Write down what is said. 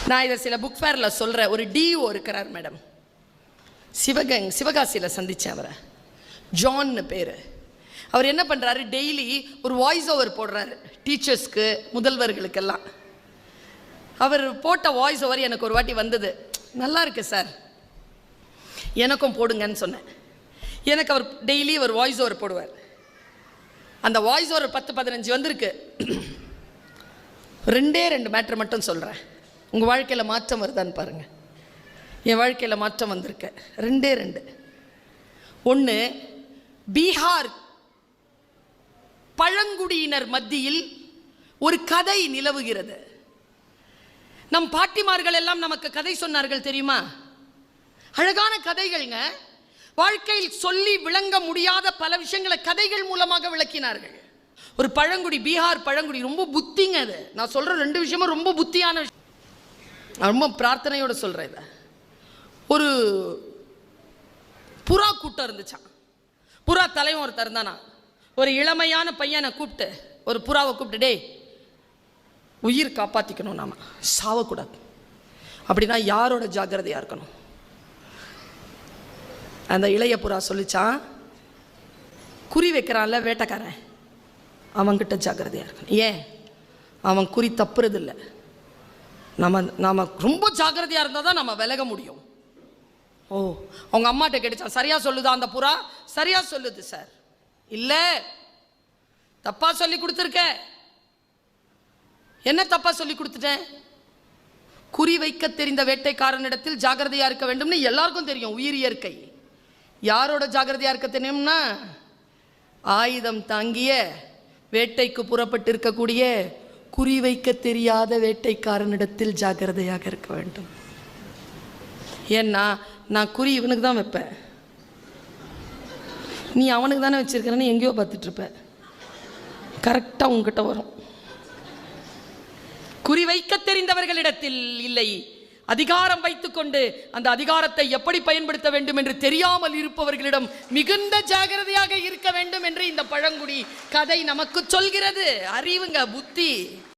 நான் இதை சில புக் ஃபேரில் சொல்கிறேன். ஒரு டிஓ இருக்கிறார் மேடம், சிவகாசியில் சந்தித்தேன் அவரை. ஜான்னு பேர். அவர் என்ன பண்ணுறாரு, டெய்லி ஒரு வாய்ஸ் ஓவர் போடுறாரு டீச்சர்ஸ்க்கு, முதல்வர்களுக்கெல்லாம். அவர் போட்ட வாய்ஸ் ஓவர் எனக்கு ஒரு வாட்டி வந்தது, நல்லா இருக்கு சார், எனக்கும் போடுங்கன்னு சொன்னேன். எனக்கு அவர் டெய்லி ஒரு வாய்ஸ் ஓவர் போடுவார். அந்த வாய்ஸ் ஓவர் 10-15 வந்திருக்கு. 2 மேட்ரு மட்டும் சொல்கிறேன், உங்கள் வாழ்க்கையில் மாற்றம் வருதான்னு பாருங்கள். என் வாழ்க்கையில் மாற்றம் வந்திருக்கு. 2. ஒன்று, பீகார் பழங்குடியினர் மத்தியில் ஒரு கதை நிலவுகிறது. நம் பாட்டிமார்கள் எல்லாம் நமக்கு கதை சொன்னார்கள் தெரியுமா? அழகான கதைகள்ங்க. வாழ்க்கையில் சொல்லி விளங்க முடியாத பல விஷயங்களை கதைகள் மூலமாக விளக்கினார்கள். ஒரு பழங்குடி, பீகார் பழங்குடி, ரொம்ப புத்திங்க. அது நான் சொல்ற 2 விஷயமும் ரொம்ப புத்தியான விஷயம். ரொம்ப பிரார்த்தனையோட சொல்றேன். இதை ஒரு புறா கூட்டம் இருந்துச்சான். புறா தலைவன் ஒருத்தர் இருந்தானா. ஒரு இளமையான பையனை கூப்பிட்டு, ஒரு புறாவை கூப்பிட்டு, டேய், உயிர் காப்பாற்றிக்கணும், நாம சாவக்கூடாது, அப்படின்னா யாரோட ஜாக்கிரதையாக இருக்கணும்? அந்த இளைய புறா சொல்லிச்சான், குறி வைக்கிறான்ல வேட்டைக்காரன், அவன்கிட்ட ஜாக்கிரதையாக இருக்கணும். ஏன்? அவன் குறி தப்புறதில்லை. நாம ரொம்ப ஜாக்கிரதையாக இருந்தால் தான் நம்ம விலக முடியும். ஓ, அவங்க அம்மாட்ட கேட்டுச்சான், சரியா சொல்லுதா அந்த புறா? சரியா சொல்லுது சார். இல்லை, தப்பா சொல்லி கொடுத்துருக்க. என்ன தப்பா சொல்லி கொடுத்துட்டேன்? குறி வைக்க தெரிந்த வேட்டைக்காரனிடத்தில் ஜாக்கிரதையா இருக்க வேண்டும்னு எல்லாருக்கும் தெரியும். உயிர் இயற்கை. யாரோட ஜாக்கிரதையா இருக்க தெரியும்னா, ஆயுதம் தாங்கிய வேட்டைக்கு புறப்பட்டு இருக்கக்கூடிய குறி வைக்க தெரியாத வேட்டைக்காரனிடத்தில் ஜாக்கிரதையாக இருக்க வேண்டும். ஏன்னா நான் குறி இவனுக்கு தான் வைப்பேன், நீ அவனுக்கு தானே வச்சிருக்கிறன்னு எங்கேயோ பார்த்துட்டு இருப்ப, கரெக்டாக உங்ககிட்ட வரும். குறி வைக்க தெரிந்தவர்களிடத்தில் இல்லை, அதிகாரம் வைத்துக்கொண்டு அந்த அதிகாரத்தை எப்படி பயன்படுத்த வேண்டும் என்று தெரியாமல் இருப்பவர்களிடம் மிகுந்த ஜாகிரதையாக இருக்க வேண்டும் என்று இந்த பழங்குடி கதை நமக்கு சொல்கிறது. அறிவுங்க, புத்தி.